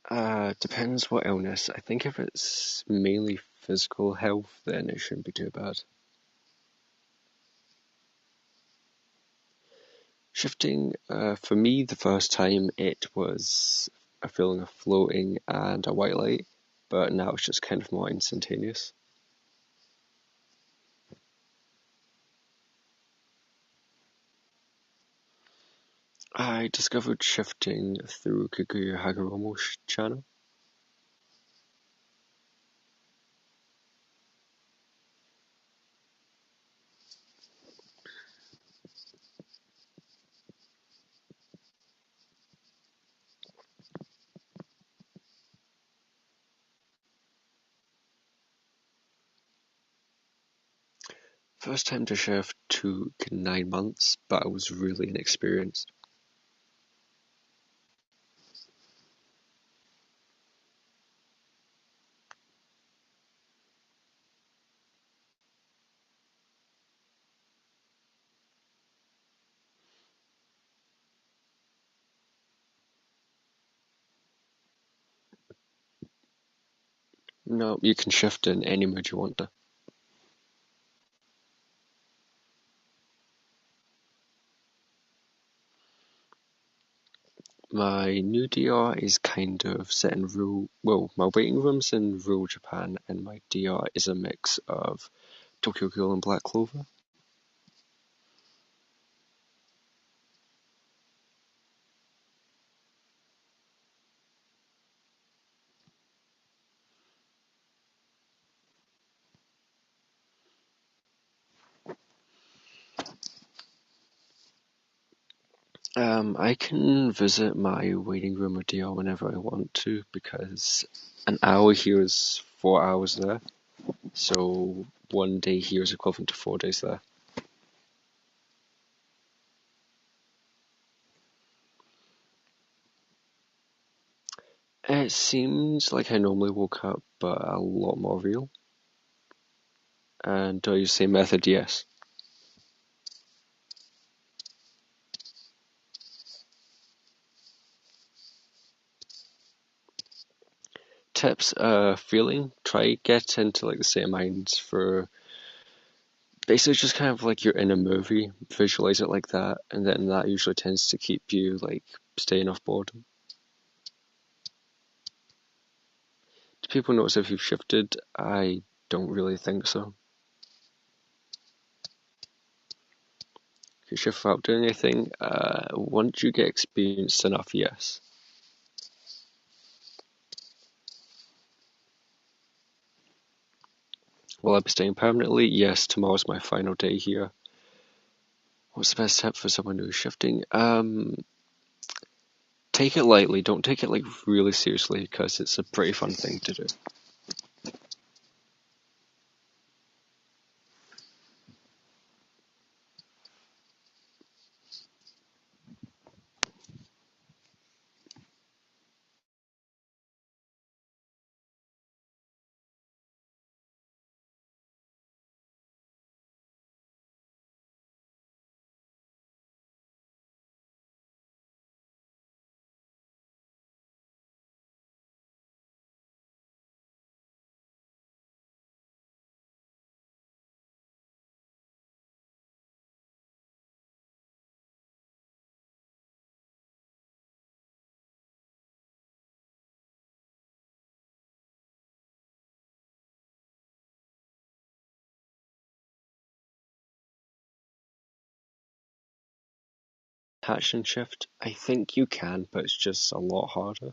Depends what illness. I think if it's mainly physical health, then it shouldn't be too bad. Shifting, for me, the first time it was a feeling of floating and a white light, but now it's just kind of more instantaneous. I discovered shifting through Kikuyu Hagoromo's channel. First time to shift took 9 months, but I was really inexperienced. No, you can shift in any mood you want to. My new DR is kind of set in rural, well, my waiting room's in rural Japan, and my DR is a mix of Tokyo Ghoul and Black Clover. I can visit my waiting room or DR whenever I want to because an hour here is 4 hours there. So one day here is equivalent to 4 days there. It seems like I normally woke up, but a lot more real. And do I use the same method? Yes. Tips, feeling, try get into like the state of mind for basically just kind of like you're in a movie, visualize it like that, and then that usually tends to keep you like staying off boredom. Do people notice if you've shifted? I don't really think so. If you shift without doing anything, once you get experienced enough, yes. Will I be staying permanently? Yes, tomorrow's my final day here. What's the best tip for someone who's shifting? Take it lightly. Don't take it like really seriously because it's a pretty fun thing to do. Hatch and shift, I think you can, but it's just a lot harder.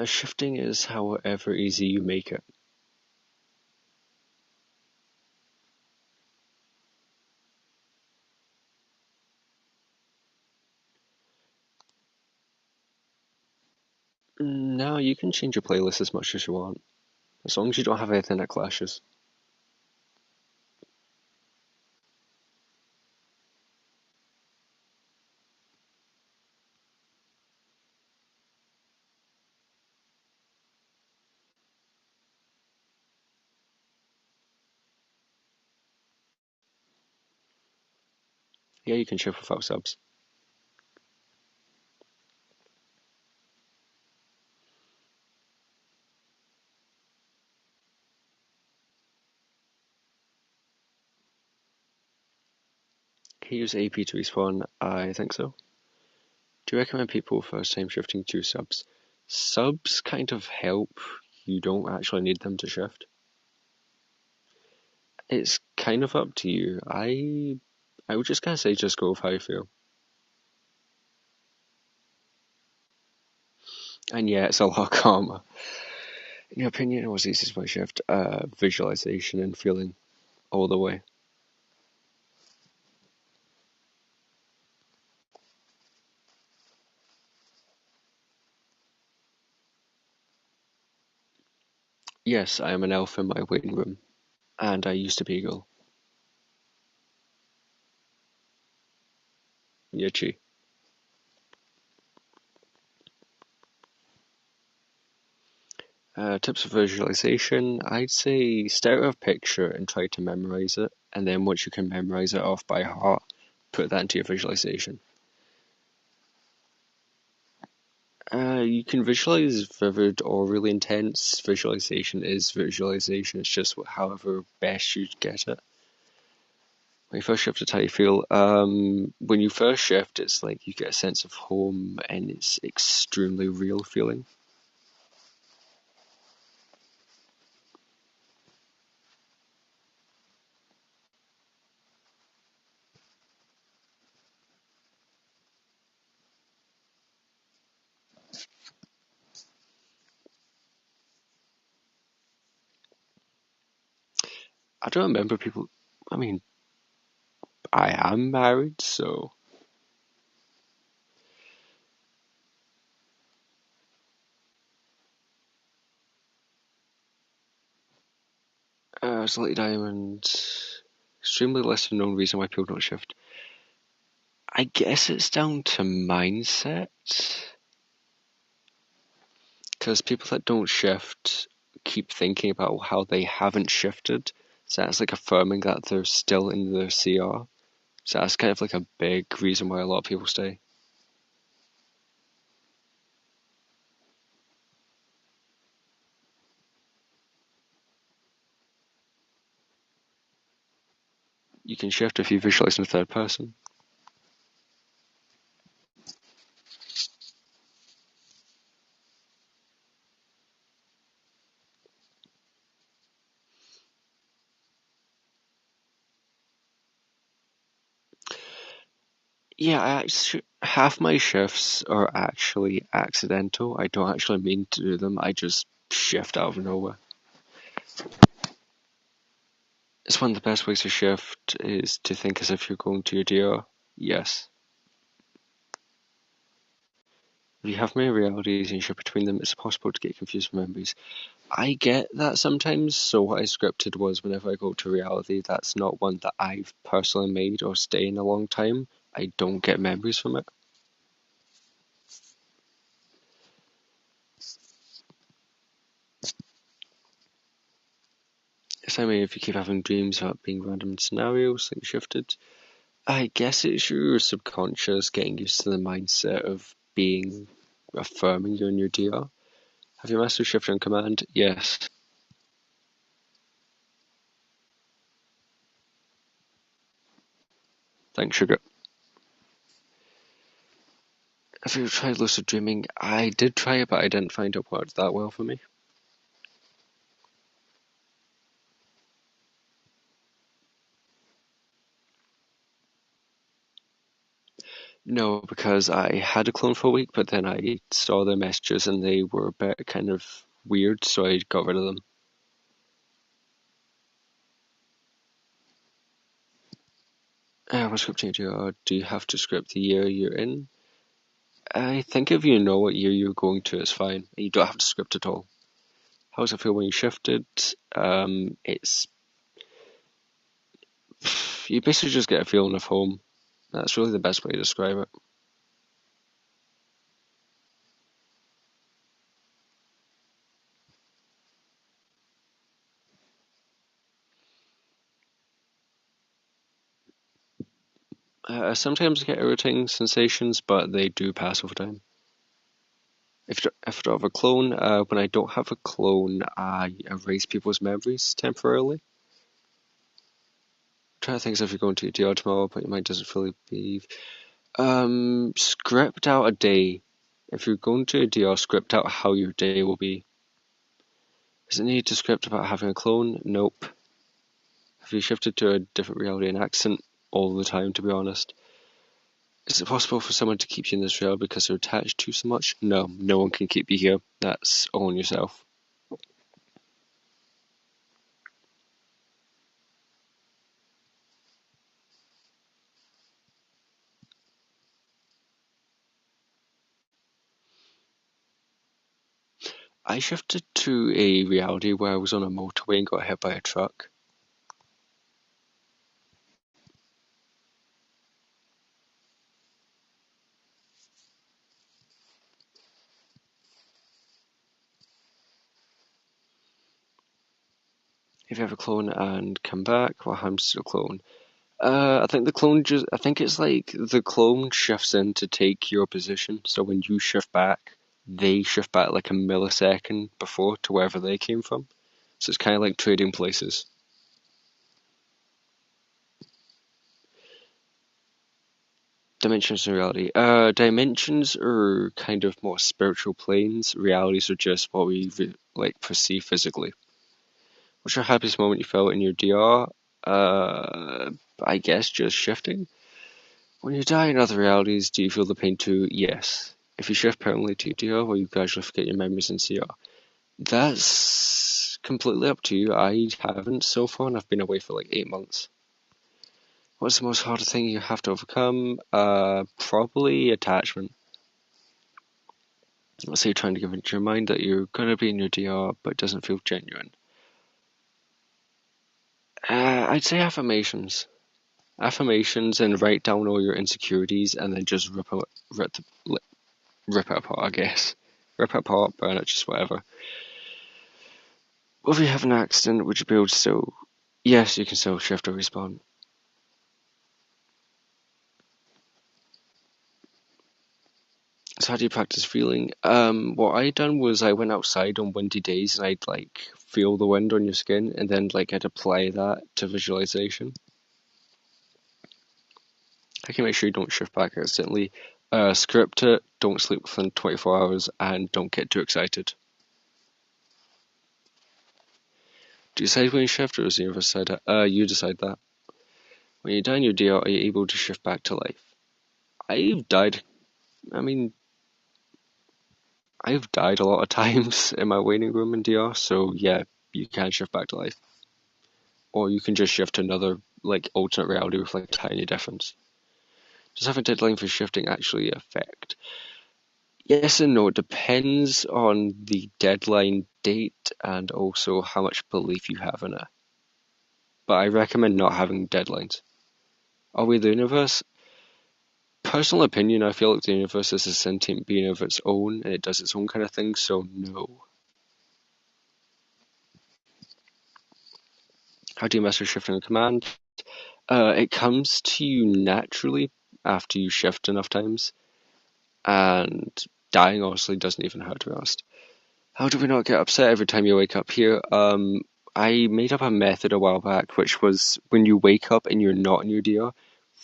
Shifting is however easy you make it. No, you can change your playlist as much as you want, as long as you don't have anything that clashes. Yeah, you can shift without subs. Can you use AP to respawn? I think so. Do you recommend people first time shifting to subs? Subs kind of help. You don't actually need them to shift. It's kind of up to you. I would just kind of say just go with how you feel. And yeah, it's a lot calmer. In your opinion, what's the easiest way to shift? Visualization and feeling all the way. Yes, I am an elf in my waiting room, and I used to be eagle. Yichi. Tips for visualization, I'd say start with a picture and try to memorize it, and then once you can memorize it off by heart, put that into your visualization. You can visualize vivid or really intense. Visualization is visualization, it's just however best you get it. When you first shift, it's how you feel. When you first shift, it's like you get a sense of home and it's extremely real feeling. I don't remember people. I mean, I am married, so Slutty Diamond. Extremely lesser known reason why people don't shift. I guess it's down to mindset. Because people that don't shift keep thinking about how they haven't shifted. So that's like affirming that they're still in their CR. So that's kind of like a big reason why a lot of people stay. You can shift if you visualize in third person. Yeah, half my shifts are actually accidental. I don't actually mean to do them. I just shift out of nowhere. It's one of the best ways to shift is to think as if you're going to your DR. Yes. If you have many realities and you shift between them, it's possible to get confused with memories. I get that sometimes, so what I scripted was whenever I go to reality, that's not one that I've personally made or stay in a long time, I don't get memories from it. So I mean, if you keep having dreams about being random scenarios like shifted, I guess it's your subconscious getting used to the mindset of being affirming you're in your DR. Have you mastered shift on command? Yes. Thanks, sugar. Have you tried lucid dreaming? I did try it, but I didn't find it worked that well for me. No, because I had a clone for a week, but then I saw their messages and they were a bit kind of weird, so I got rid of them. What scripting do you have to script the year you're in? I think if you know what year you're going to, it's fine. You don't have to script at all. How does it feel when you shifted? It's you basically just get a feeling of home. That's really the best way to describe it. Sometimes I get irritating sensations, but they do pass over time. If I don't have a clone, when I don't have a clone, I erase people's memories temporarily. I'm trying to think if you're going to DR tomorrow, but your mind doesn't fully believe. Script out a day. If you're going to a DR, script out how your day will be. Does it need to script about having a clone? Nope. Have you shifted to a different reality and accent all the time, to be honest? Is it possible for someone to keep you in this reality because they're attached to you so much? No, no one can keep you here. That's all on yourself. I shifted to a reality where I was on a motorway and got hit by a truck. If you have a clone and come back, what happens to the clone? I think I think it's like the clone shifts in to take your position. So when you shift back, they shift back like a millisecond before to wherever they came from. So it's kind of like trading places. Dimensions and reality. Dimensions are kind of more spiritual planes. Realities are just what we like perceive physically. What's your happiest moment you felt in your DR? I guess just shifting. When you die in other realities, do you feel the pain too? Yes. If you shift permanently to DR, will you gradually forget your memories in CR? That's completely up to you. I haven't so far, and I've been away for like 8 months. What's the most hardest thing you have to overcome? Probably attachment. Let's say you're trying to convince your mind that you're gonna be in your DR, but it doesn't feel genuine. I'd say affirmations. Affirmations and write down all your insecurities and then just rip it apart, I guess. Rip it apart, burn it, just whatever. Well, if you have an accident, would you be able to still... Yes, you can still shift or respawn. So how do you practice feeling? What I done was I went outside on windy days and I'd like feel the wind on your skin and then like I'd apply that to visualization. I can make sure you don't shift back accidentally. Script it, don't sleep within 24 hours, and don't get too excited. Do you decide when you shift, or does the universe decide that? You decide that. When you die in your DR, are you able to shift back to life? I've died. I mean, I've died a lot of times in my waiting room in DR, so yeah, you can shift back to life. Or you can just shift to another, like, alternate reality with, like, a tiny difference. Does having a deadline for shifting actually affect? Yes and no. It depends on the deadline date and also how much belief you have in it. But I recommend not having deadlines. Are we the universe? Personal opinion, I feel like the universe is a sentient being of its own and it does its own kind of thing, so no. How do you master shifting a command? It comes to you naturally after you shift enough times, and dying honestly doesn't even hurt, to be honest. How do we not get upset every time you wake up here? I made up a method a while back, which was when you wake up and you're not in your DR,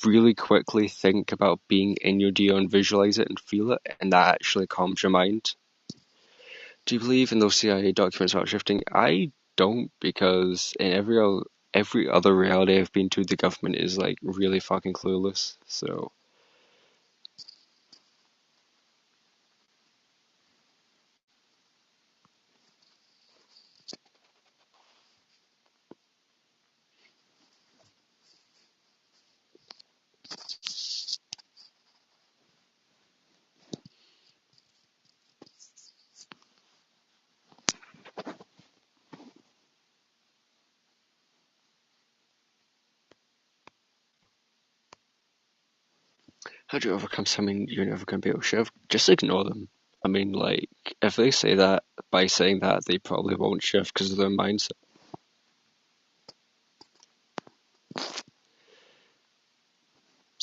really quickly think about being in your DR and visualize it and feel it, and that actually calms your mind. Do you believe in those CIA documents about shifting? I don't, because in every other reality I've been to, the government is like really fucking clueless. So how do you overcome something you're never gonna be able to shift? Just ignore them. I mean, like, if they say that, by saying that, they probably won't shift because of their mindset.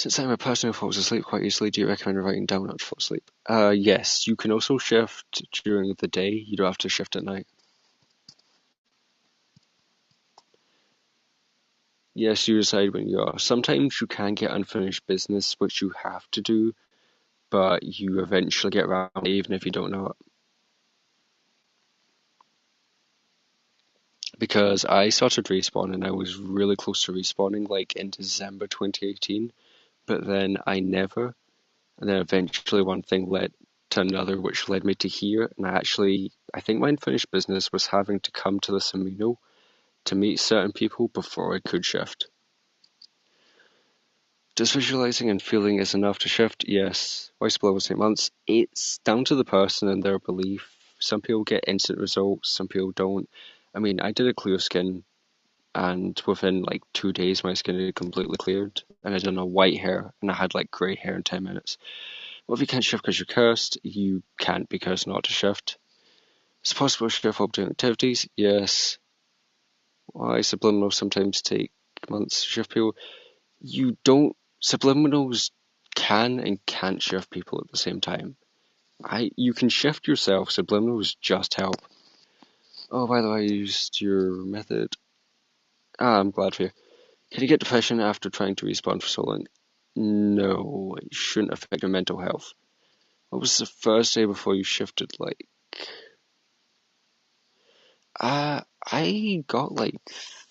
Since I'm a person who falls asleep quite easily, do you recommend writing down not to fall asleep? Yes, you can also shift during the day. You don't have to shift at night. Yes, you decide when you are. Sometimes you can get unfinished business, which you have to do, but you eventually get around it, even if you don't know it. Because I started Respawn and I was really close to respawning, like in December 2018, but then I never. And then eventually one thing led to another, which led me to here. And I think my unfinished business was having to come to the Samino to meet certain people before I could shift. Does visualizing and feeling is enough to shift? Yes. Why split over 8 months? It's down to the person and their belief. Some people get instant results, some people don't. I mean, I did a clear skin, and within like 2 days, my skin had completely cleared, and I done a white hair, and I had like grey hair in 10 minutes. Well, if you can't shift because you're cursed, you can't be cursed not to shift. It's possible to shift while doing activities? Yes. Why subliminals sometimes take months to shift people? You don't. Subliminals can and can't shift people at the same time. You can shift yourself, subliminals just help. Oh, by the way, I used your method. I'm glad for you. Can you get depression after trying to respawn for so long? No, it shouldn't affect your mental health. What was the first day before you shifted like? I got like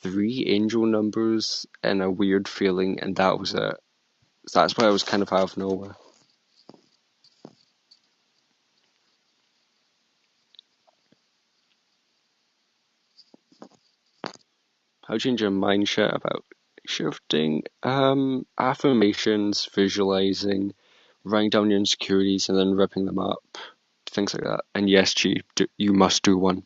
3 angel numbers and a weird feeling, and that was it. That's why I was kind of out of nowhere. How do you change your mindset about shifting? Affirmations, visualizing, writing down your insecurities, and then ripping them up. Things like that. And yes, G, you must do one.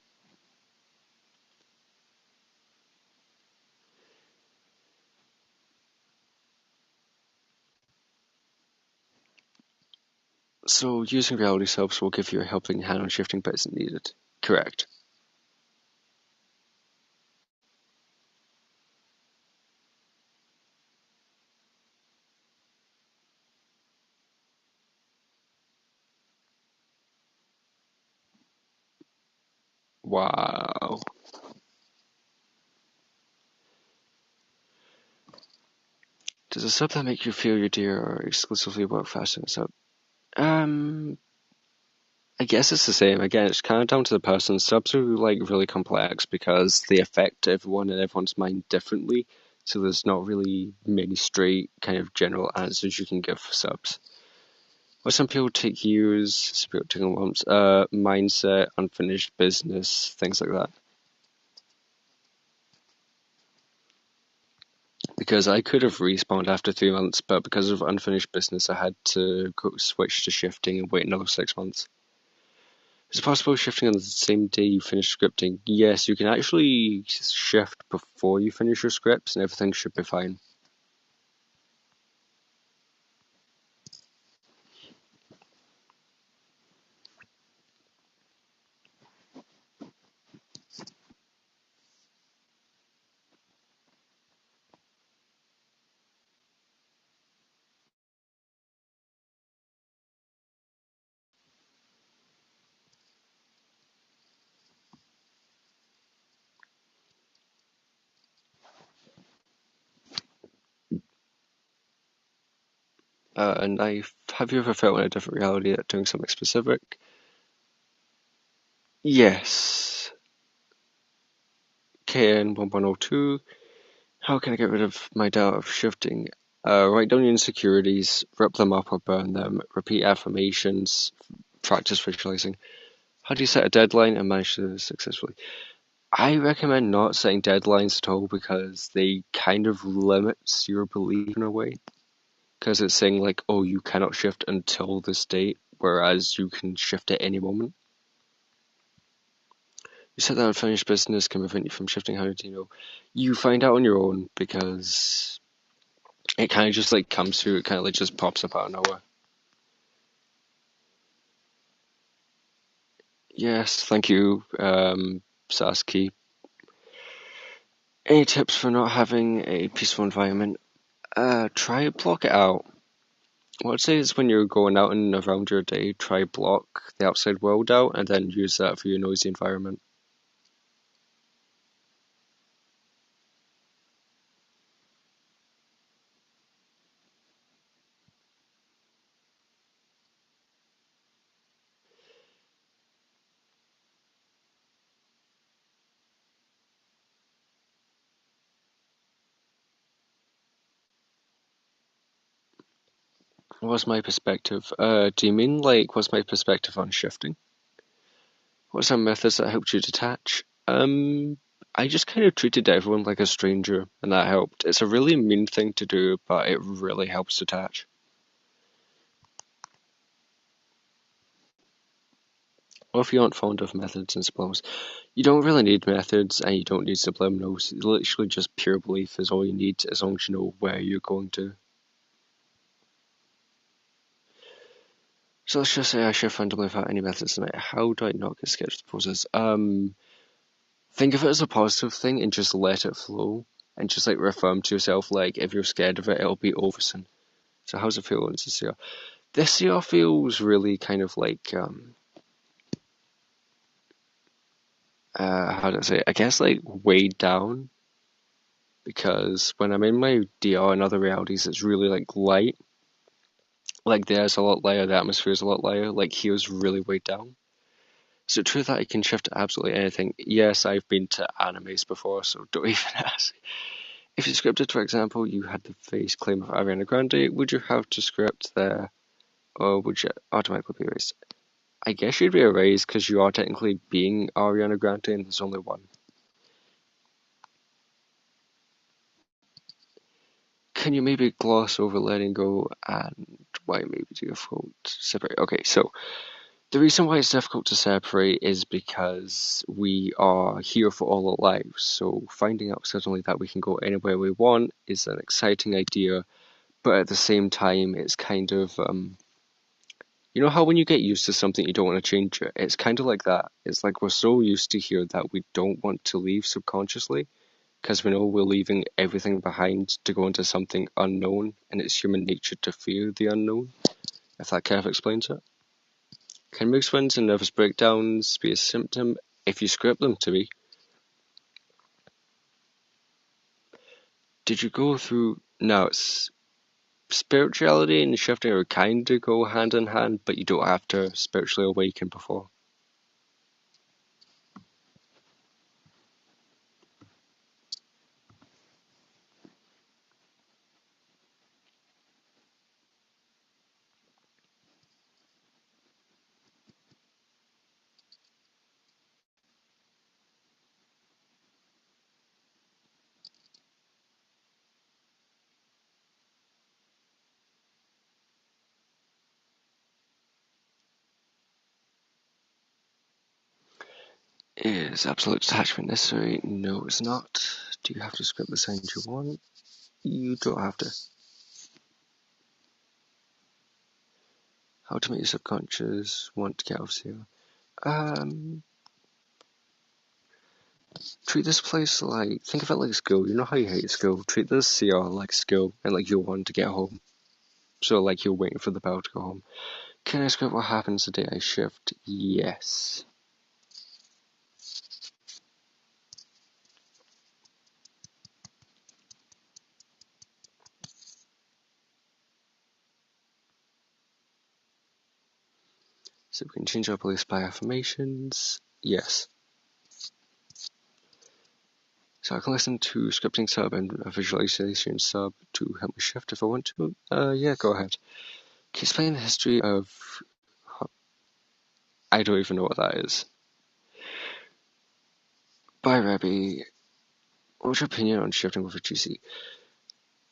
So using reality subs will give you a helping hand on shifting, but isn't needed. Correct. Wow. Does a sub that make you feel your dear or exclusively work faster than a sub? Um, I guess it's the same. Again, it's kind of down to the person. Subs are like really complex because they affect everyone and everyone's mind differently. So there's not really many straight kind of general answers you can give for subs. Well, some people take years, some people take months. Mindset, unfinished business, things like that. Because I could have respawned after 3 months, but because of unfinished business, I had to switch to shifting and wait another 6 months. Is it possible shifting on the same day you finish scripting? Yes, you can actually shift before you finish your scripts and everything should be fine. And have you ever felt in a different reality at doing something specific? Yes. KN1102. How can I get rid of my doubt of shifting? Write down your insecurities, rip them up or burn them, repeat affirmations, practice visualizing. How do you set a deadline and manage to successfully? I recommend not setting deadlines at all because they kind of limits your belief in a way. Because it's saying like, oh, you cannot shift until this date, whereas you can shift at any moment. You said that unfinished business can prevent you from shifting. How do you know? You find out on your own because it kind of just like comes through. It kind of like just pops up out of nowhere. Yes, thank you, Sasuke. Any tips for not having a peaceful environment? Try block it out. What I'd say is when you're going out and around your day, try block the outside world out and then use that for your noisy environment. What's my perspective? Do you mean like what's my perspective on shifting? What are some methods that helped you detach? I just kind of treated everyone like a stranger, and that helped. It's a really mean thing to do, but it really helps detach. Or if you aren't fond of methods and subliminals, you don't really need methods and you don't need subliminals. Literally just pure belief is all you need as long as you know where you're going to. So let's just say I shift randomly without any methods tonight. How do I not get scared of the process? Think of it as a positive thing and just let it flow. And just like reaffirm to yourself, like if you're scared of it, it'll be over soon. So how's it feel this year? This year feels really kind of like how do I say it? I guess like weighed down because when I'm in my DR and other realities, it's really like light. Like there's a lot lighter, the atmosphere is a lot lighter. Like here's really weighed down. Is it true that I can shift to absolutely anything? Yes, I've been to animes before, so don't even ask. If you scripted, for example, you had the face claim of Ariana Grande, would you have to script there, or would you automatically be erased? I guess you'd be erased because you are technically being Ariana Grande and there's only one. Can you maybe gloss over letting go and why maybe difficult to separate? Okay, so the reason why it's difficult to separate is because we are here for all our lives. So finding out suddenly that we can go anywhere we want is an exciting idea, but at the same time, it's kind of you know how when you get used to something you don't want to change it? It's kind of like that. It's like we're so used to here that we don't want to leave subconsciously because we know we're leaving everything behind to go into something unknown, and it's human nature to fear the unknown, if that kind of explains it. Can mood swings and nervous breakdowns be a symptom if you script them to be? Did you go through. Now, it's spirituality and shifting are kind of go hand in hand, but you don't have to spiritually awaken before. Is absolute detachment necessary? No, it's not. Do you have to script the signs you want? You don't have to. How to make your subconscious want to get out of here? Um, Treat this place like, think of it like school. You know how you hate school? Treat this CR like school and like you want to get home. So like you're waiting for the bell to go home. Can I script what happens the day I shift? Yes. So we can change our beliefs by affirmations. Yes. So I can listen to scripting sub and a visualization sub to help me shift if I want to. Yeah, go ahead. Can you explain the history of... I don't even know what that is. Bye, Rabbi. What's your opinion on shifting with a GC?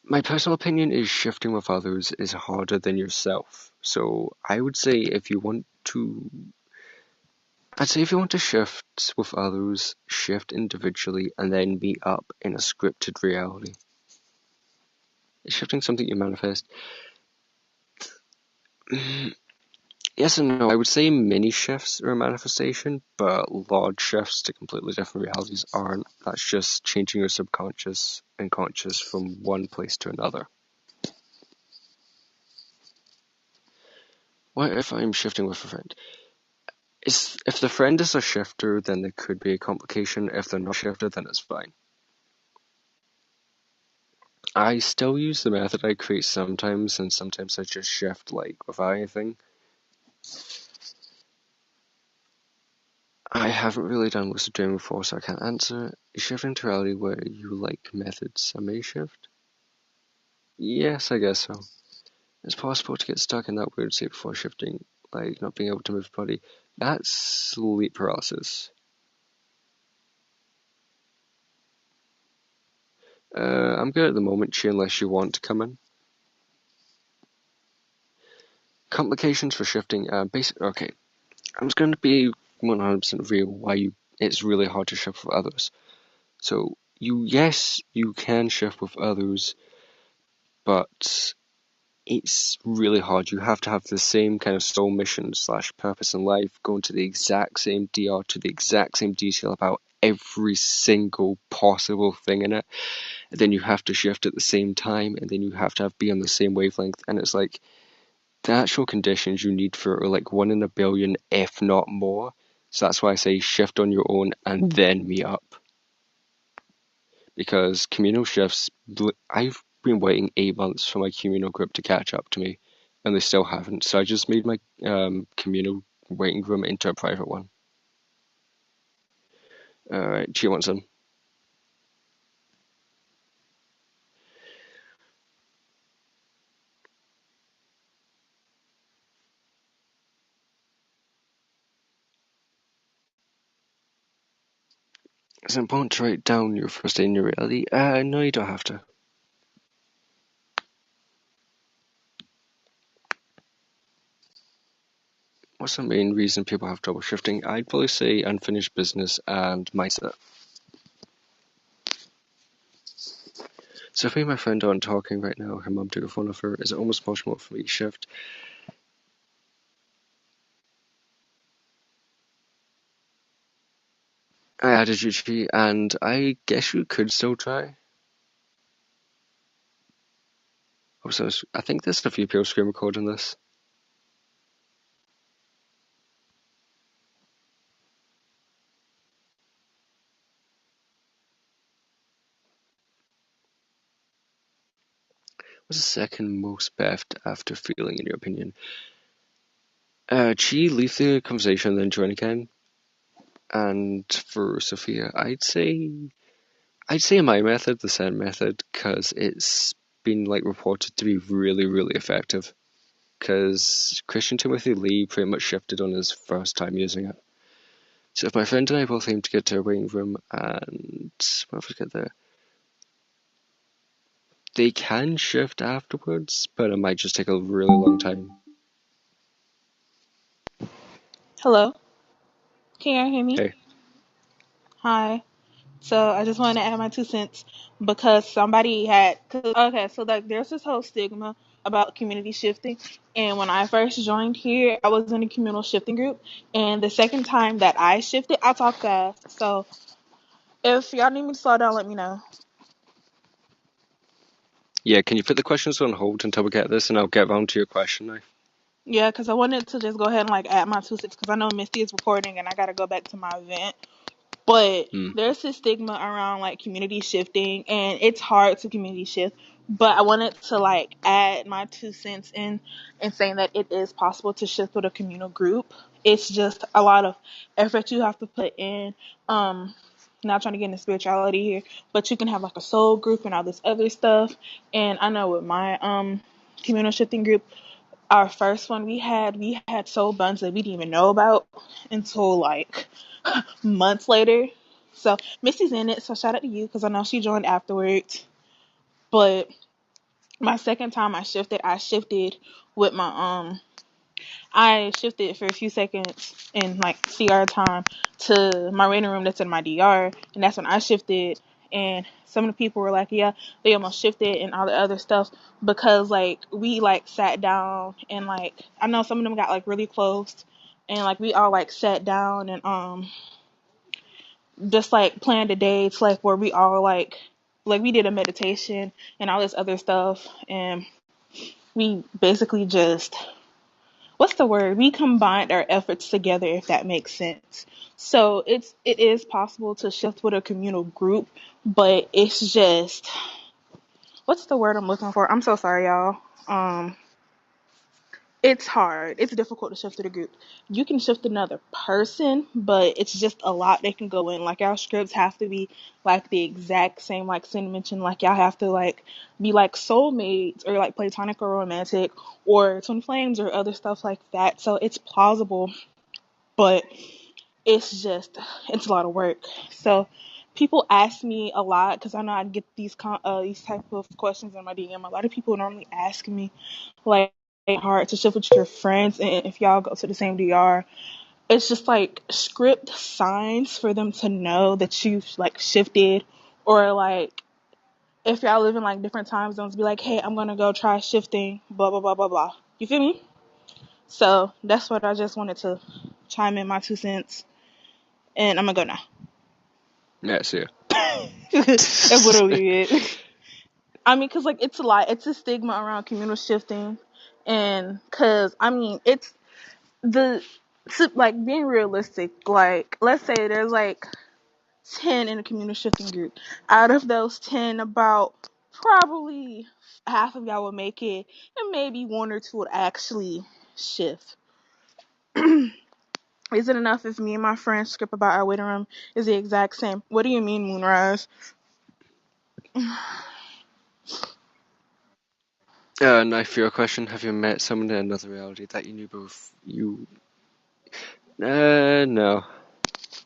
My personal opinion is shifting with others is harder than yourself. So I would say if you want to... I'd say if you want to shift with others, shift individually and then meet up in a scripted reality. Is shifting something you manifest? Yes and no. I would say mini shifts are a manifestation, but large shifts to completely different realities aren't. That's just changing your subconscious and conscious from one place to another. What if I'm shifting with a friend? If the friend is a shifter, then there could be a complication. If they're not a shifter, then it's fine. I still use the method I create sometimes, and sometimes I just shift like without anything. I haven't really done lucid dreaming before, so I can't answer. Is shifting to reality where you like methods I may shift? Yes, I guess so. It's possible to get stuck in that weird state before shifting, like not being able to move the body. That's sleep paralysis. I'm good at the moment, Chi, unless you want to come in. Complications for shifting. Okay. I'm just going to be 100% real why it's really hard to shift with others. So, yes, you can shift with others, but it's really hard. You have to have the same kind of soul mission / purpose in life, going to the exact same DR to the exact same detail about every single possible thing in it. And then you have to shift at the same time, and then you have to be on the same wavelength. And it's like the actual conditions you need for are like 1 in a billion, if not more. So that's why I say shift on your own and then meet up. Because communal shifts, I've been waiting 8 months for my communal group to catch up to me, and they still haven't. So I just made my communal waiting room into a private one. Alright, do you want some? Is it important to write down your first day in your reality? No, you don't have to. What's the main reason people have trouble shifting? I'd probably say unfinished business and mindset. So if me and my friend aren't talking right now, her mum took a phone off her, is it almost possible for me to shift? I added Yuchi, and I guess you could still try. Also, I think there's a few people screen recording this. What's the second most best after feeling, in your opinion? Chi, leave the conversation, then join again. And for Sophia, I'd say my method, the Zen method, because it's been like reported to be really, really effective. Because Christian Timothy Lee pretty much shifted on his first time using it. So if my friend and I both aim to get to a waiting room, and once we get there, they can shift afterwards, but it might just take a really long time. Hello, can you hear me? Hey, Hi. So I just wanted to add my 2 cents because somebody had. Okay, so like there's this whole stigma about community shifting, and when I first joined here, I was in a communal shifting group, and the second time that I shifted, I talk fast. So if y'all need me to slow down, let me know. yeah, can you put the questions on hold until we get this, and I'll get round to your question now? Yeah, because I wanted to just go ahead and like add my 2 cents because I know Misty is recording and I gotta go back to my event. But Hmm. there's this stigma around like community shifting, and it's hard to community shift. But I wanted to like add my 2 cents in saying that it is possible to shift with a communal group. It's just a lot of effort you have to put in. Not trying to get into spirituality here, but you can have like a soul group and all this other stuff. And I know with my communal shifting group, our first one we had soul buns that we didn't even know about until like months later. So Missy's in it, so shout out to you because I know she joined afterwards. But my second time I shifted with my I shifted for a few seconds in like CR time to my waiting room that's in my DR, and that's when I shifted. And some of the people were like, "Yeah, they almost shifted and all the other stuff because like we like sat down and like I know some of them got like really close, and like we all like sat down and just like planned a day to like where we all like we did a meditation and all this other stuff, and we basically just what's the word? We combined our efforts together, if that makes sense. So it is possible to shift with a communal group, but it's just what's the word I'm looking for? I'm so sorry, y'all. It's hard. It's difficult to shift to the group. You can shift another person, but it's just a lot that can go in. Like our scripts have to be like the exact same, like Cindy mentioned, like y'all have to like be like soulmates or like platonic or romantic or twin flames or other stuff like that. So it's plausible, but it's a lot of work. So people ask me a lot because I know I get these type of questions in my DM. A lot of people normally ask me like hard to shift with your friends, and if y'all go to the same DR, it's just like script signs for them to know that you've like shifted, or like if y'all live in like different time zones, be like, hey, I'm gonna go try shifting, blah blah blah blah blah. You feel me? So that's what I just wanted to chime in my 2 cents, and I'm gonna go now. Yeah, see ya. That's literally it. I mean, cause like it's a lot. It's a stigma around communal shifting, and cause I mean it's the like being realistic. Like let's say there's like 10 in a communal shifting group. Out of those 10, about probably half of y'all will make it, and maybe one or two would actually shift. Is it enough if me and my friends script about our waiting room is the exact same? What do you mean, Moonrise? And for your question, have you met someone in another reality that you knew both you? No.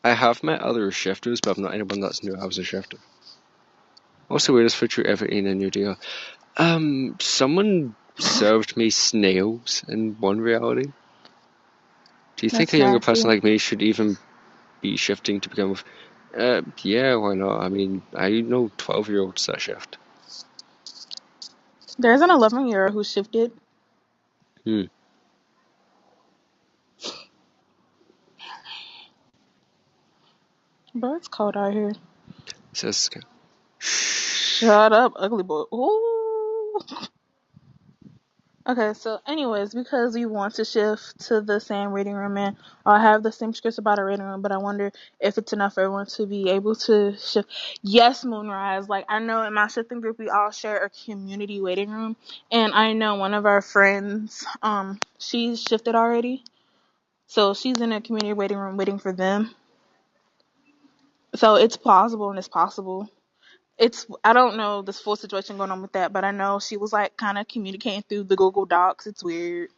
I have met other shifters, but I've not anyone that's knew I was a shifter. What's the weirdest food you ever eaten in your deal? Someone served me snails in one reality. Do you think a That's younger person nasty. like me should even be shifting to become? Yeah, why not? I mean, I know 12-year-olds that shift. There's an 11-year-old who shifted. Hmm. Bro, it's cold out here. Says. Shut up, ugly boy. Ooh. Okay, so anyways, because we want to shift to the same reading room, and I have the same scripts about a reading room, but I wonder if it's enough for everyone to be able to shift. Yes, Moonrise. Like I know in my shifting group, we all share a community waiting room, and I know one of our friends, she's shifted already, so she's in a community waiting room waiting for them. So it's plausible and it's possible. It's I don't know this full situation going on with that, but I know she was like kind of communicating through the Google Docs. It's weird.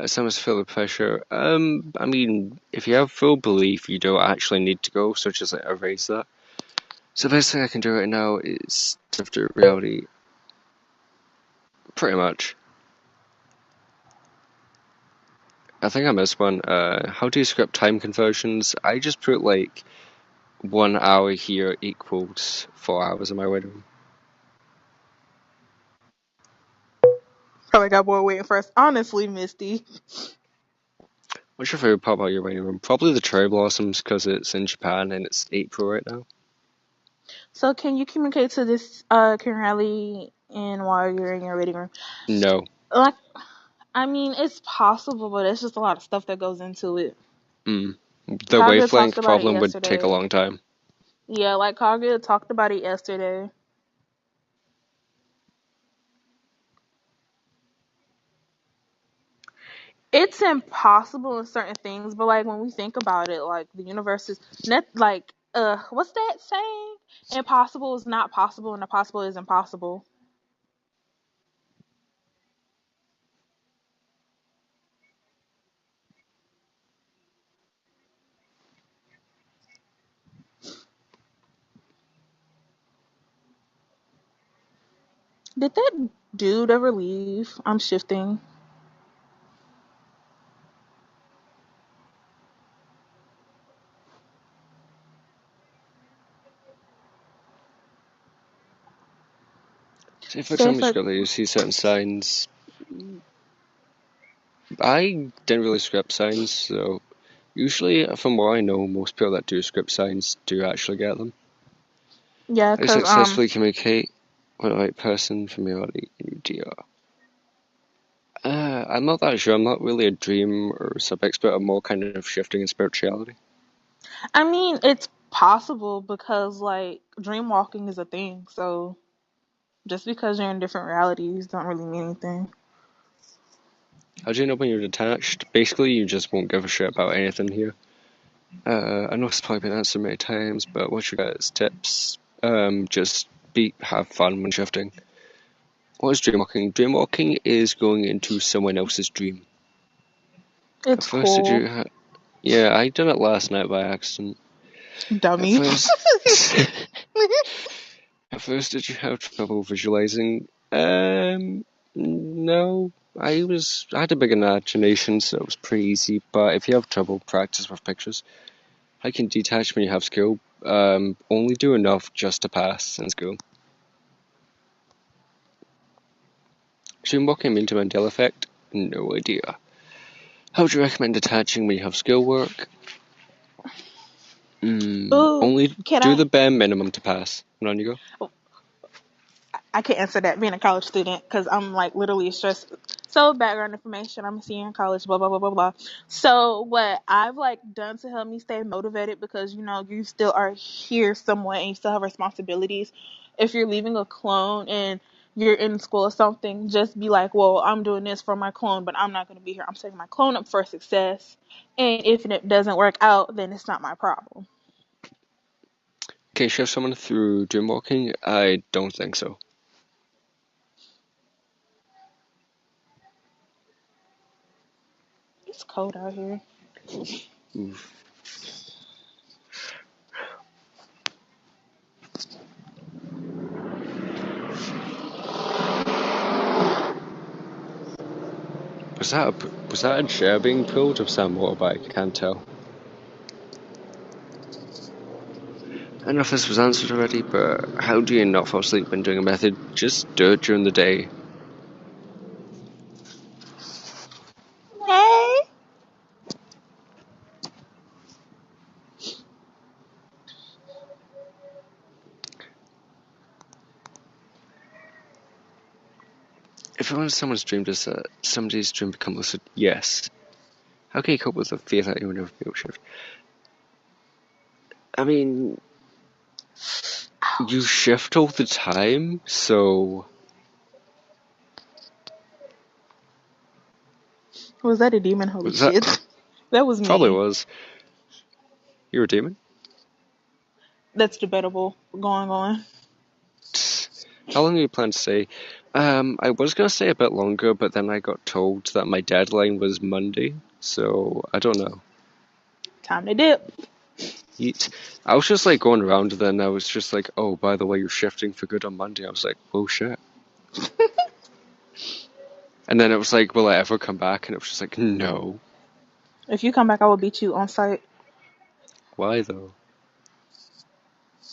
Someone's feel the pressure. I mean, if you have full belief, you don't actually need to go, so just like erase that. So the best thing I can do right now is after reality, pretty much. I think I missed one. How do you script time conversions? I just put like 1 hour here equals 4 hours in my waiting room. Probably got bored waiting for us. Honestly, Misty. What's your favorite part about your waiting room? Probably the cherry blossoms because it's in Japan and it's April right now. So can you communicate to this Riley and while you're in your waiting room? No. Like I mean, it's possible, but it's just a lot of stuff that goes into it. The Kaguya talked wavelength about it problem would take a yesterday. long time. Yeah, like Kaguya talked about it yesterday. It's impossible in certain things, but like when we think about it, like the universe is net like what's that saying? Impossible is not possible and impossible is impossible. Did that dude ever leave? I'm shifting. Say for example, Safe you've like got to see certain signs. I didn't really script signs, so usually, from what I know, most people that do script signs do actually get them. yeah, I cause successfully communicate with the right person from reality in UDR. I'm not that sure. I'm not really a dream or sub expert. I'm more kind of shifting in spirituality. I mean, it's possible because like dream walking is a thing. So just because you're in different realities don't really mean anything. How do you know when you're detached? Basically, you just won't give a shit about anything here. I know it's probably been answered many times, but what's your guys' tips? Just have fun when shifting. What is dreamwalking? Dreamwalking is going into someone else's dream. At It's first, did cool. you? Yeah, I did it last night by accident. At Dummy. first, at first, did you have trouble visualizing? No. I had a big imagination, so it was pretty easy. But if you have trouble, practice with pictures. I can detach when you have skill. Only do enough just to pass in school. Dreamwalking mean to Mandela effect? No idea. How would you recommend detaching when you have skill work? Ooh, Only can do I? the bare minimum to pass. And on you go. I can't answer that being a college student because I'm like literally stressed. So background information, I'm a senior in college, blah blah blah blah blah. So what I've like done to help me stay motivated because you know you still are here somewhat and you still have responsibilities. If you're leaving a clone and you're in school or something, just be like, well, I'm doing this for my clone, but I'm not going to be here. I'm setting my clone up for success. And if it doesn't work out, then it's not my problem. Can you shift someone through dreamwalking? I don't think so. It's cold out here. Oof. Was that a chair being pulled or was that a motorbike? I can't tell. I don't know if this was answered already, but how do you not fall asleep when doing a method? Just do it during the day. Hey. If when someone's dream, does somebody's dream become lucid? Yes. How can you cope with the fear that you will never be able to shift? I mean, you shift all the time, so Was that a demon? Holy was that shit. That was probably me. was. You're a demon? That's debatable. Going on. How long do you plan to stay? I was gonna stay a bit longer, but then I got told that my deadline was Monday, so I don't know. Time to dip. Yeet. I was just like going around, and then I was just like, oh, by the way, you're shifting for good on Monday. I was like, oh shit. And then it was like, will I ever come back? And it was just like, no. If you come back, I will beat you on site. Why though?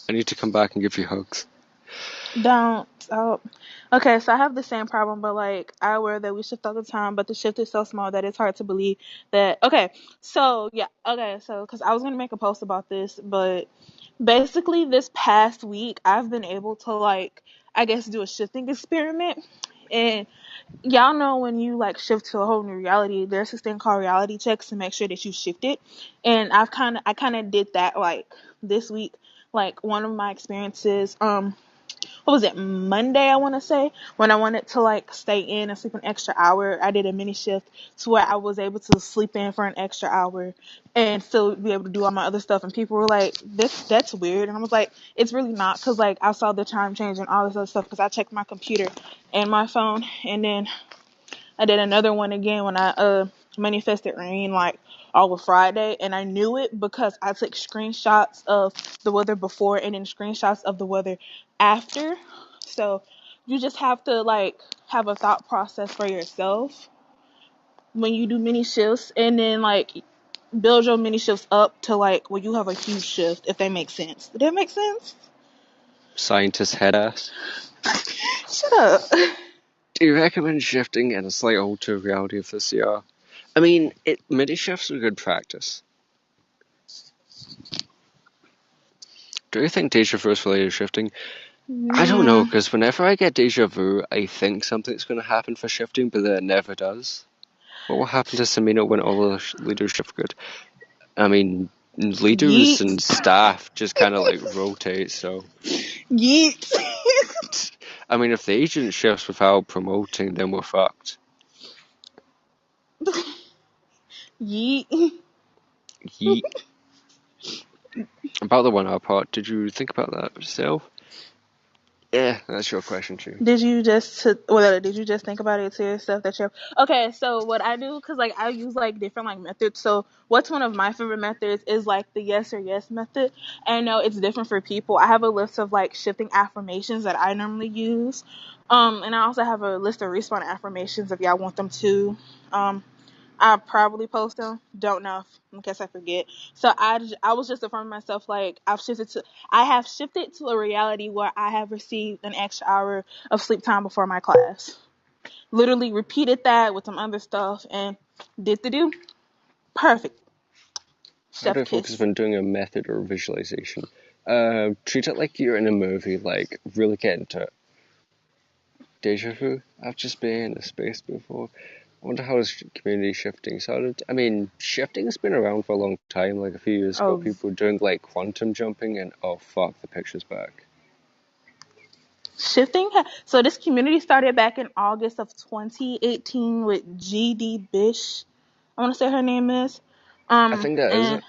I need to come back and give you hugs. Don't. Oh. Okay, so I have the same problem, but like I aware that we shift all the time, but the shift is so small that it's hard to believe that. Okay, so yeah, okay, so because I was gonna make a post about this, but basically this past week I've been able to like I guess do a shifting experiment, and y'all know when you like shift to a whole new reality, there's this thing called reality checks to make sure that you shifted. And I kind of did that like this week. Like one of my experiences, what was it, Monday, I want to say, when I wanted to like stay in and sleep an extra hour, I did a mini shift to where I was able to sleep in for an extra hour and still be able to do all my other stuff. And people were like, that's weird. And I was like, it's really not, because like I saw the time change and all this other stuff because I checked my computer and my phone. And then I did another one again when I manifested rain like all of Friday, and I knew it because I took screenshots of the weather before and then screenshots of the weather after. So you just have to like have a thought process for yourself when you do mini shifts, and then like build your mini shifts up to like when you have a huge shift, if that makes sense. Did that make sense? Scientist head ass. Shut up. Do you recommend shifting in a slight altered reality of this year? I mean, mini shifts are good practice. Do you think deja vu is related to shifting? I don't know, Yeah. because whenever I get deja vu, I think something's going to happen for shifting, but then it never does. What will happen to Samina when all the leaders shift good? I mean, leaders Yeet. and staff just kind of like rotate, so. Yeet. I mean, if the agent shifts without promoting, then we're fucked. Yeet. Yeet. About the 1 hour part, did you think about that yourself? Yeah, that's your question too. Did you just did you just think about it to yourself that you're okay? So what I do, because like I use like different like methods. So what's one of my favorite methods is like the yes or yes method. And I know it's different for people. I have a list of like shifting affirmations that I normally use, and I also have a list of respawn affirmations if y'all want them to. I probably post them. Don't know in case I forget. So I was just affirming myself like I have shifted to a reality where I have received an extra hour of sleep time before my class. Literally repeated that with some other stuff and did the do. Perfect. How do Chef I focus kiss. when doing a method or visualization? Treat it like you're in a movie, like really get into it. Deja vu? I've just been in a space before. I wonder how is community shifting started. I mean, shifting has been around for a long time. Like a few years ago, Oh, people were doing like quantum jumping, and oh fuck, the picture's back. shifting. So this community started back in August of 2018 with GD Bish. I want to say her name is. I think that is And it.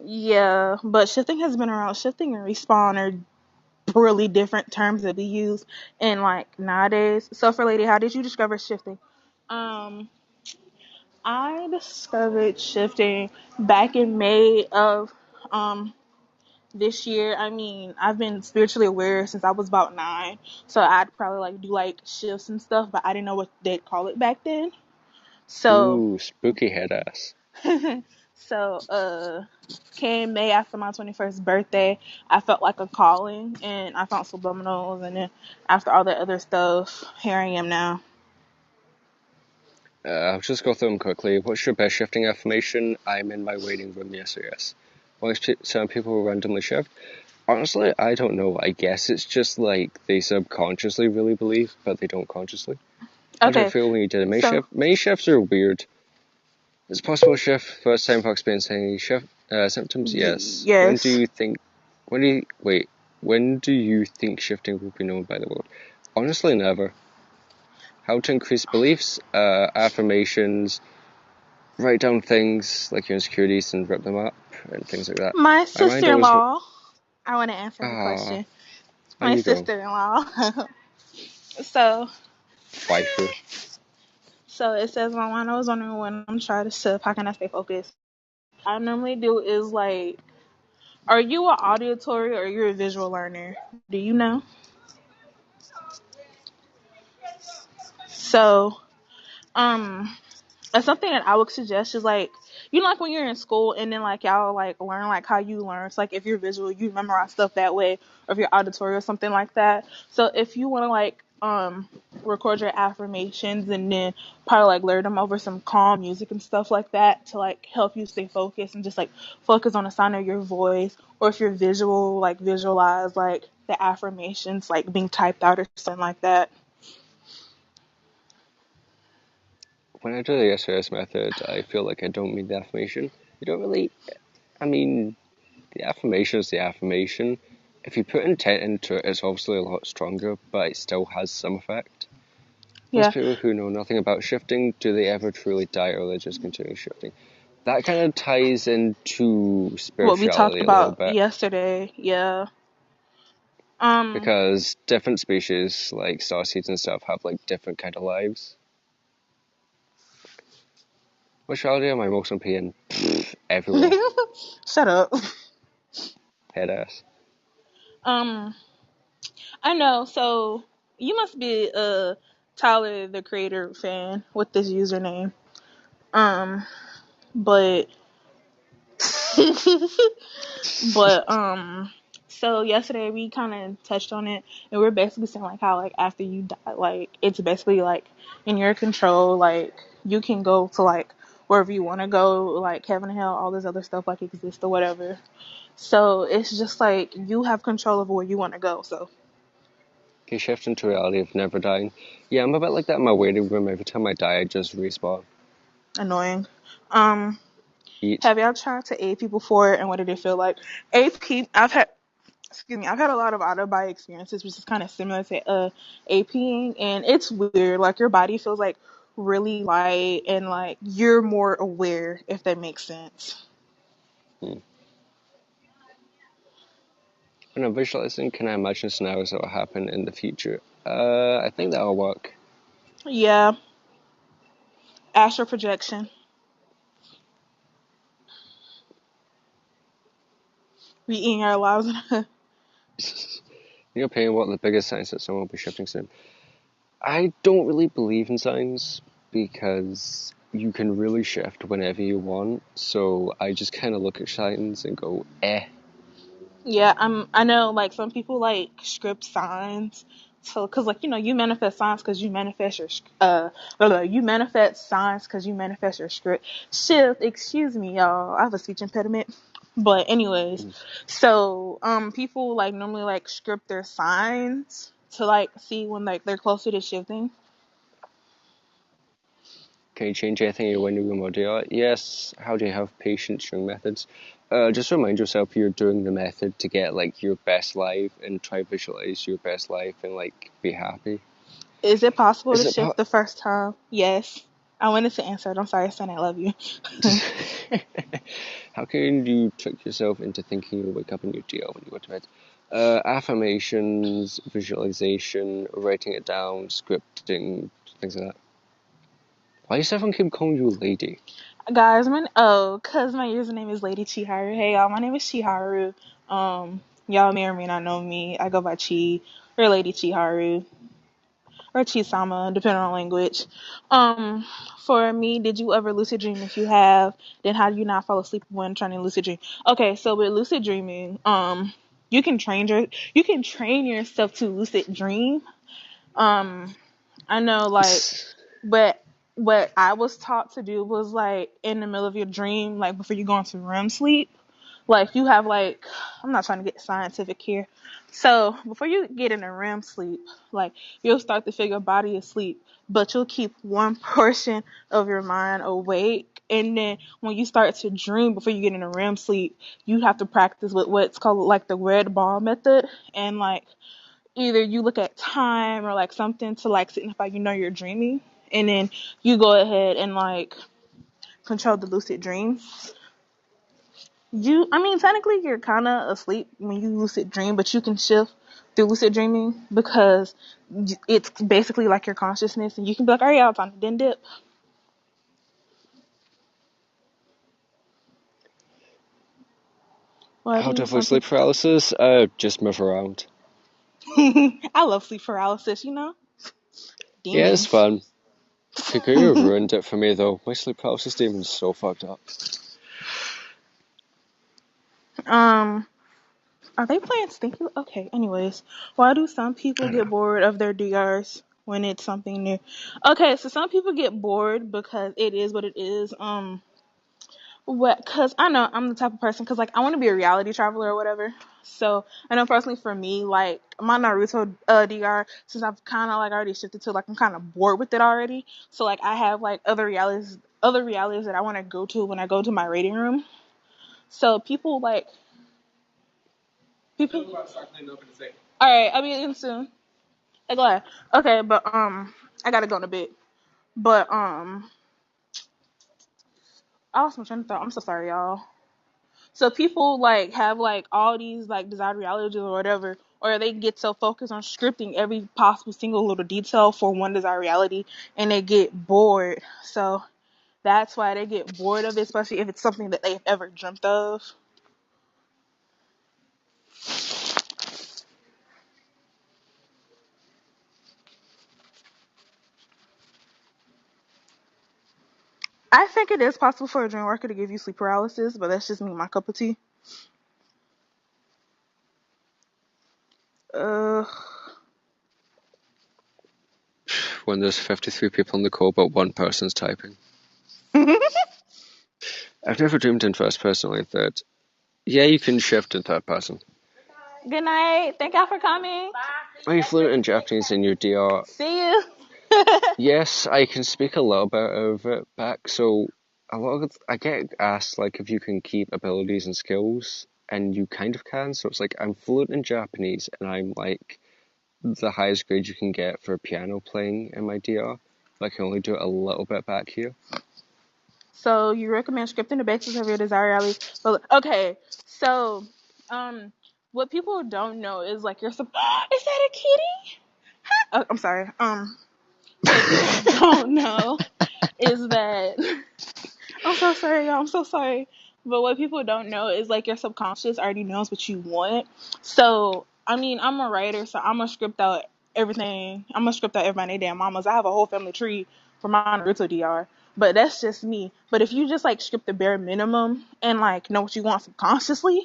yeah, but shifting has been around. Shifting and respawn are really different terms that we use in like nowadays. So for lady, how did you discover shifting? Um, I discovered shifting back in May of um this year. I mean, I've been spiritually aware since I was about 9, so I'd probably like do like shifts and stuff, but I didn't know what they'd call it back then. So, Ooh, spooky head ass. so came May after my 21st birthday, I felt like a calling and I found subliminals. And then after all that other stuff, here I am now. I'll just go through them quickly. What's your best shifting affirmation? I'm in my waiting room, yes or yes. Why some people will randomly shift? Honestly, I don't know. I guess it's just like they subconsciously really believe, but they don't consciously. How did it Okay, feel when you did a May so shift? May shifts are weird. It's possible to shift first time for experiencing shift symptoms? Yes. When do yes. you think? When do you wait? When do you think shifting will be known by the world? Honestly, never. How to increase beliefs? Affirmations. Write down things like your insecurities and rip them up and things like that. My My mind always. sister-in-law, I want to answer the Ah, question. on My you go, sister-in-law. so, waifu. so it says, Mama, I was wondering when I'm trying to shift, how can I stay focused? I normally do is like, are you an auditory or you're a visual learner? Do you know? So, um, something that I would suggest is like, you know, like when you're in school and then like y'all like learn like how you learn. It's like if you're visual, you memorize stuff that way, or if you're auditory or something like that. So if you want to like record your affirmations and then probably like learn them over some calm music and stuff like that to like help you stay focused and just like focus on the sound of your voice. Or if you're visual, like visualize like the affirmations like being typed out or something like that. When I do the SOS method, I feel like I don't mean the affirmation. You don't really. I mean, the affirmation is the affirmation. If you put intent into it, it's obviously a lot stronger, but it still has some effect. Most Yeah. people who know nothing about shifting, do they ever truly die or they just continue shifting? That kind of ties into What we talked spirituality a little about bit. yesterday. Yeah. Um, Because different species, like starseeds and stuff, have like different kind of lives. Which reality am I most on in? Everywhere. Shut up. Head ass. Um, I know. So you must be a Tyler the Creator fan with this username. Um, but but so yesterday we kind of touched on it, and we're basically saying like how like after you die, like it's basically like in your control. Like you can go to like wherever you want to go, like heaven and hell, all this other stuff like exists or whatever. So it's just like you have control over where you want to go. So Okay, shift into reality of never dying. Yeah, I'm a bit like that in my waiting room. Every time I die, I just respawn. annoying. Um, Eat. have y'all tried to aid people for it, and what did it feel like? AP, I've had a lot of out of body experiences, which is kind of similar to APing, and it's weird. Like your body feels like really light, and like you're more aware, if that makes sense. Hmm. When I'm visualizing, can I imagine scenarios that will happen in the future? I think that'll work. Yeah, astral projection. We eating our lives. In your opinion, what are the biggest signs that someone will be shifting soon? I don't really believe in signs because you can really shift whenever you want. So I just kind of look at signs and go, eh. Yeah, I know like some people like script signs. So, cause like you manifest signs because you manifest your you manifest signs because you manifest your script shift. Excuse me, y'all. I have a speech impediment. But anyways, so people like normally like script their signs to like see when like they're closer to shifting. Can you change anything in your window room or do it? Yes. How do you have patience during methods? Just remind yourself you're doing the method to get like your best life and try visualize your best life and like be happy. Is it possible to Is it shift the first time? Yes. I wanted to answer it. I'm sorry, son. I love you. How can you trick yourself into thinking you'll wake up in your deal when you go to bed? Affirmations, visualization, writing it down, scripting, things like that. Why does everyone keep calling you lady? Guys, cause my username is Lady Chiharu. Hey y'all, my name is Chiharu. Y'all may or may not know me. I go by Chi or Lady Chiharu or Chisama, depending on language. Um, for me, did you ever lucid dream? If you have, then how do you not fall asleep when trying to lucid dream? Okay, so with lucid dreaming, you can you can train yourself to lucid dream. I know like but what I was taught to do was like in the middle of your dream, like before you go into REM sleep, like you have like I'm not trying to get scientific here. So before you get into REM sleep, like you'll start to feel your body asleep, but you'll keep one portion of your mind awake. And then when you start to dream before you get into REM sleep, you have to practice with what's called like the red ball method. And like either you look at time or like something to like signify you're dreaming, and then you go ahead and like control the lucid dream. I mean technically you're kind of asleep when you lucid dream, but you can shift through lucid dreaming because it's basically like your consciousness, and you can be like, all right, y'all, time to den dip. Why How to do avoid some sleep people paralysis? Just move around. I love sleep paralysis, Yeah, it's demons. fun. Kaguya ruined it for me though. My sleep paralysis demon's so fucked up. um Are they playing Stinky? Okay, anyways. Why do some I people don't get know. bored of their DRs when it's something new? Okay, so some people get bored because it is what it is. Cause I know I'm the type of person, cause like I want to be a reality traveler or whatever. So I know personally for me, like my Naruto DR, since I've kind of like already shifted to like I'm kind of bored with it already. So like I have like other realities that I want to go to when I go to my rating room. So people. All right, I'll be in soon. Glad. Okay, but I gotta go in a bit. But I lost my train of thought. I'm so sorry, y'all. So people like have like all these like desired realities or whatever, or they get so focused on scripting every possible single little detail for one desired reality, and they get bored. So that's why they get bored of it, especially if it's something that they've ever dreamt of. I think it is possible for a dream worker to give you sleep paralysis, but that's just me, my cup of tea. Uh, When there's 53 people on the call but one person's typing. I've never dreamed in first person like that. Yeah, you can shift in third person. Good night. Thank y'all for coming. Are you fluent in Japanese in your DR? See you. Yes, I can speak a little bit of it back. So a lot of I get asked like if you can keep abilities and skills, and you kind of can. So it's like I'm fluent in Japanese, and I'm like the highest grade you can get for piano playing in my DR. But I can only do it a little bit back here. So you recommend scripting the basis of your desire, Ali? Well, okay. So, what people don't know is like you're. Is that a kitty? Oh, I'm sorry. What people don't know is that I'm so sorry, y'all. I'm so sorry. But what people don't know is like your subconscious already knows what you want. So, I mean, I'm a writer, so I'm gonna script out everything. I'm gonna script out everybody damn mamas. I have a whole family tree for my Naruto DR. But that's just me. But if you just like script the bare minimum and like know what you want subconsciously,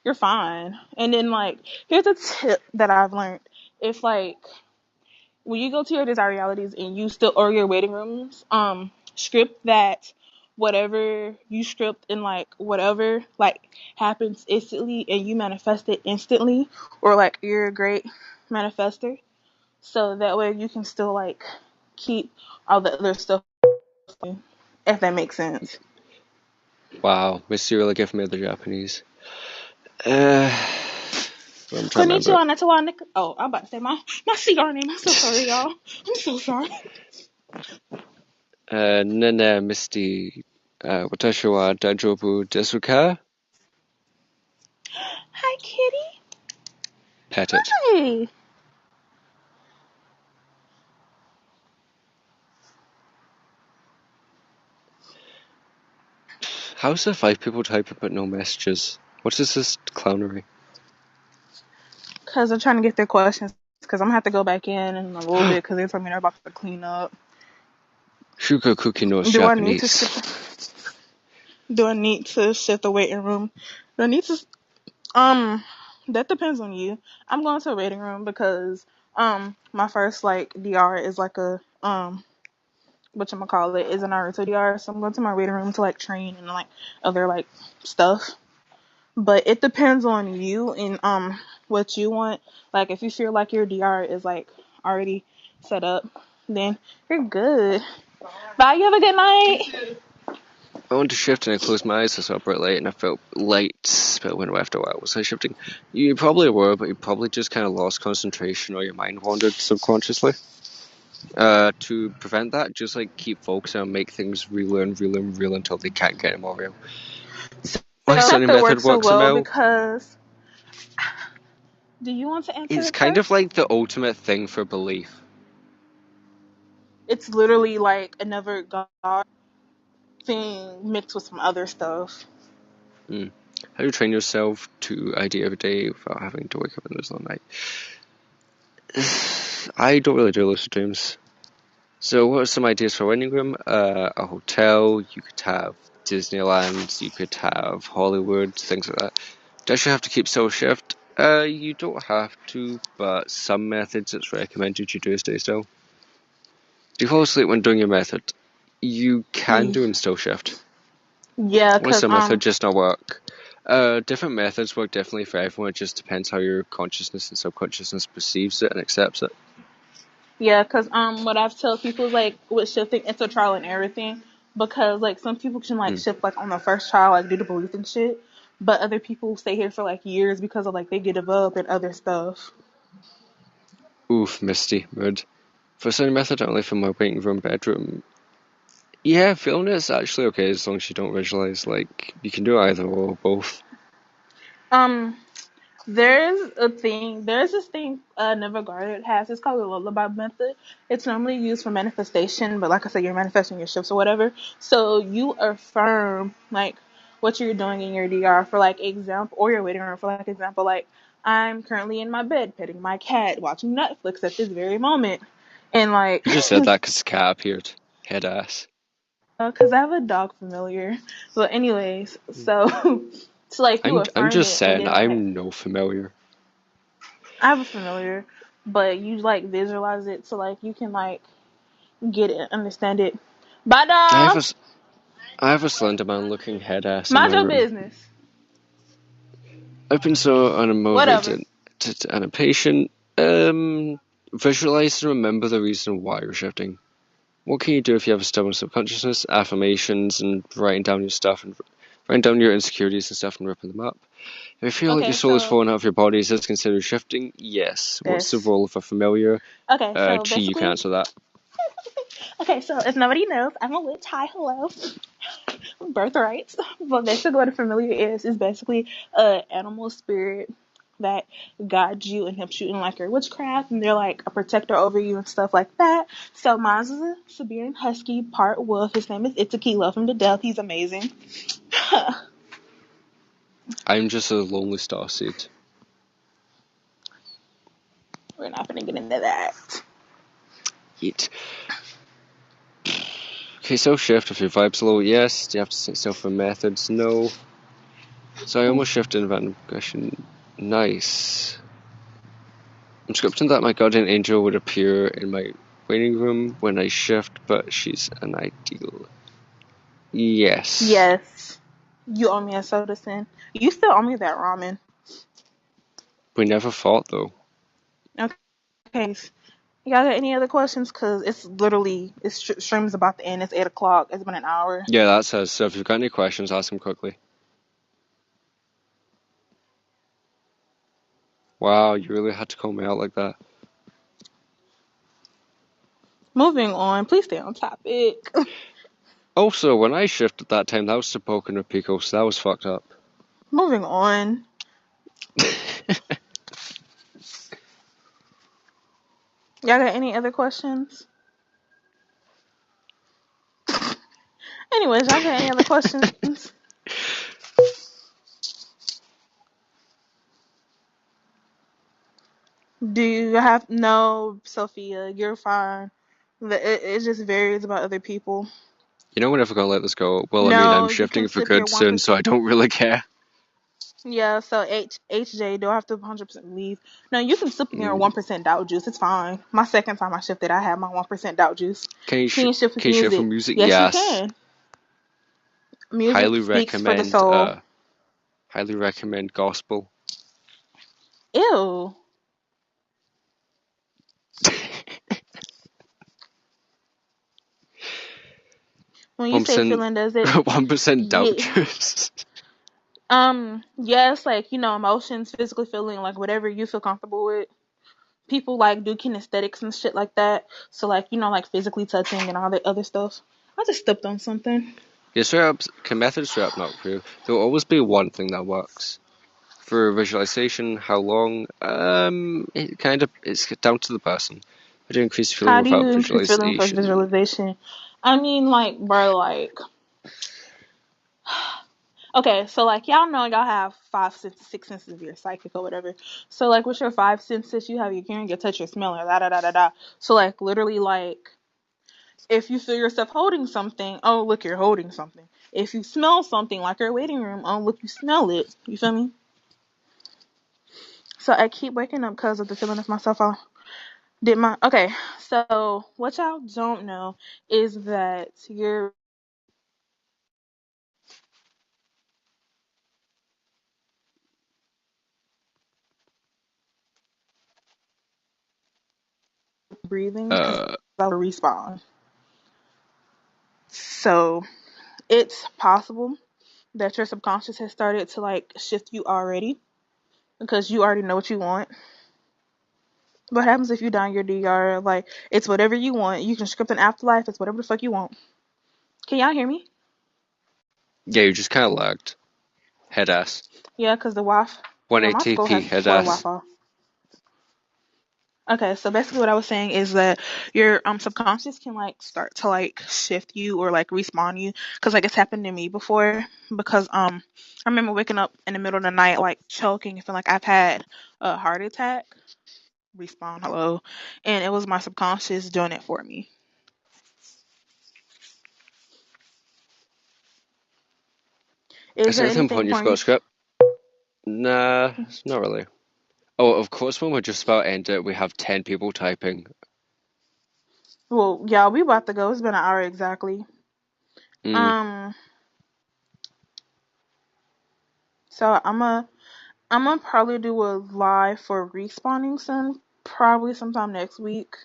you're fine. And then like here's a tip that I've learned. If like when you go to your desire realities and you still or your waiting rooms, script that whatever you script and like whatever like happens instantly and you manifest it instantly, or like you're a great manifester. So that way you can still like keep all the other stuff, if that makes sense. Wow, Misty really giving me the Japanese. I'm trying to remember. Konnichiwa, Natawa, Oh, I'm about to say my CR name. I'm so sorry, y'all. I'm so sorry. Nene Misty, watashi wa daijoubu desu ka? Hi, kitty. Pet it. Hi. How's there 5 people typing but no messages? What is this clownery? Because they're trying to get their questions. Because I'm going to have to go back in a little bit because they told me they're about to clean up. Shukakuki knows Do I need to Japanese. do I need to shift the waiting room? Do I need to that depends on you. I'm going to a waiting room because my first like DR is like a whatchamacallit is an Naruto DR, so I'm going to my waiting room to like train and like other like stuff. But it depends on you and what you want. Like if you feel like your DR is like already set up, then you're good. Bye, you have a good night. I wanted to shift and I closed my eyes. I saw bright light and I felt light, but when after a while was I shifting? You probably were, but you probably just kind of lost concentration or your mind wandered subconsciously. To prevent that, just like keep focusing on make things real and real and real until they can't get any more real. My study That method works so works, well Emil. because. Do you want to answer It's it kind of first? like the ultimate thing for belief. It's literally like another god thing mixed with some other stuff. How do you train yourself to ID every day without having to wake up in the middle of the night? I don't really do lucid dreams. So what are some ideas for a waiting room? A hotel, you could have Disneyland, you could have Hollywood, things like that. Does you have to keep still shift? You don't have to, but some methods it's recommended you do stay still. Do you fall asleep when doing your method? You can do in still shift. Yeah, Or cause some method just not work. Different methods work differently for everyone. It just depends how your consciousness and subconsciousness perceives it and accepts it. what I've told people is like with shifting, it's a trial and error thing. Because like some people can like shift like on the first trial, like do the belief and shit, but other people stay here for like years because of like they get up and other stuff. Oof, Misty, mood. For study method, I only from my waiting room bedroom. Yeah, feeling it's actually okay as long as you don't visualize. Like, you can do either or both. Um, there's this thing Never Guarded has. It's called the lullaby method. It's normally used for manifestation, but like I said, you're manifesting your shifts or whatever. So you affirm like what you're doing in your DR for like example, or your waiting room for like example, like I'm currently in my bed petting my cat, watching Netflix at this very moment, and like You just said that because the cat appeared. Head ass. because I have a dog familiar. But anyways, so so like you I'm affirm just it, and saying, then like I'm no familiar. I have a familiar, but you like visualize it so like you can like get it, understand it. Bye, I have dog. a, I have a Slenderman looking head ass in my Mind your room. business. I've been so Whatever. unmotivated and impatient. Visualize and remember the reason why you're shifting. What can you do if you have a stubborn subconsciousness? Affirmations and writing down your stuff and writing down your insecurities and stuff and ripping them up. If you feel like your Okay, soul is so falling out of your body, is this considered shifting? Yes. What's the this. role of a familiar? Okay, so Chi, you can basically, answer that. okay, so if nobody knows, I'm a witch. Hi, hello. Birthrights. But basically, what a familiar is basically a animal spirit that guides you and helps you in like your witchcraft, and they're like a protector over you and stuff like that. So mine's is a Siberian Husky, part wolf. His name is Itsuki. Love him to death. He's amazing. I'm just a lonely star seed. We're not gonna get into that. Yeet. Okay, so shift if your vibe's low, yes. Do you have to sit still for methods? No. So I almost shifted in random question. Nice. I'm scripting that my guardian angel would appear in my waiting room when I shift, but she's an ideal. Yes. Yes, you owe me a soda sin. You still owe me that ramen. We never fought though. Okay. Y'all got any other questions? Cause stream's about to end. It's 8 o'clock. It's been an hour. Yeah, that says. So if you've got any questions, ask them quickly. Wow, you really had to call me out like that. Moving on. Please stay on topic. Also, when I shifted that time, that was to Pokken or Pico, so that was fucked up. Moving on. Y'all got any other questions? Anyways, y'all got any other questions? Do you have no, Sophia? You're fine. It just varies about other people. You know we're never gonna let this go. Well, I mean, I'm No, you shifting can for sip your good soon, so I 1%. don't really care. Yeah, so HJ, do I have to 100% leave? No, you can sip your Mm. 1% doubt juice. It's fine. My second time I shifted, I had my 1% doubt juice. Can you Can you shift with can you shift for music? music? Yes, you Yes. can. Music Highly speaks for the recommend. soul. Highly recommend gospel. Ew. When you One say percent. feeling, does it? 1% doubt Yeah. juice. Yes, like, emotions, physically feeling, like, whatever you feel comfortable with. People, like, do kinesthetics and shit like that. So, like, like, physically touching and all that other stuff. I just stepped on something. Yeah, straight up, can methods straight up not prove? There will always be one thing that works. For visualization, how long? It's down to the person. How do you increase feeling How do you without increase feeling for visualization? visualization? I mean, like, bro, like, okay, so, like, y'all know y'all have five senses, six senses of your psychic or whatever. So, like, what's your five senses? You have your hearing, your touch, your smell, or da da da da da. So, like, literally, like, if you feel yourself holding something, oh, look, you're holding something. If you smell something like your waiting room, oh, look, you smell it. You feel me? So, I keep waking up because of the feeling of myself. Okay, so what y'all don't know is that your breathing because Uh, I'll respawn. So it's possible that your subconscious has started to like shift you already because you already know what you want. What happens if you die in your DR? Like, it's whatever you want. You can script an afterlife. It's whatever the fuck you want. Can y'all hear me? yeah, you just kind of lagged. Head ass. Yeah, because the Wi-Fi. Yeah, my school 180p has head poor ass. Wi-Fi. Okay, so basically what I was saying is that your subconscious can like start to like shift you or like respawn you because like it's happened to me before because I remember waking up in the middle of the night like choking and feeling like I've had a heart attack. Respawn, hello, and it was my subconscious doing it for me. Is Is there there anything anything important you for forgot you? to script? Nah, not really. Oh, of course, when we're just about to end it, we have 10 people typing. Well, yeah, we about to go. It's been an hour exactly. Mm. Um, so I'm a I'm gonna probably do a live for respawning soon, probably sometime next week.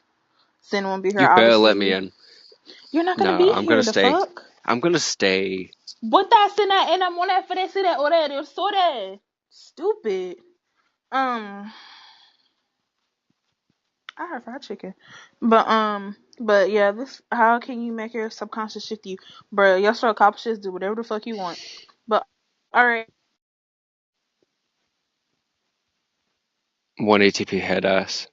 Sin won't be here, You better let me obviously. in. You're not gonna No, be I'm here. gonna The stay. fuck? I'm gonna stay. Botas enamoradas de horario, sore. Stupid. Um, I have fried chicken, but yeah, this. How can you make your subconscious shift you, bro? Your subconscious do whatever the fuck you want. But all right, 1 ATP head ass.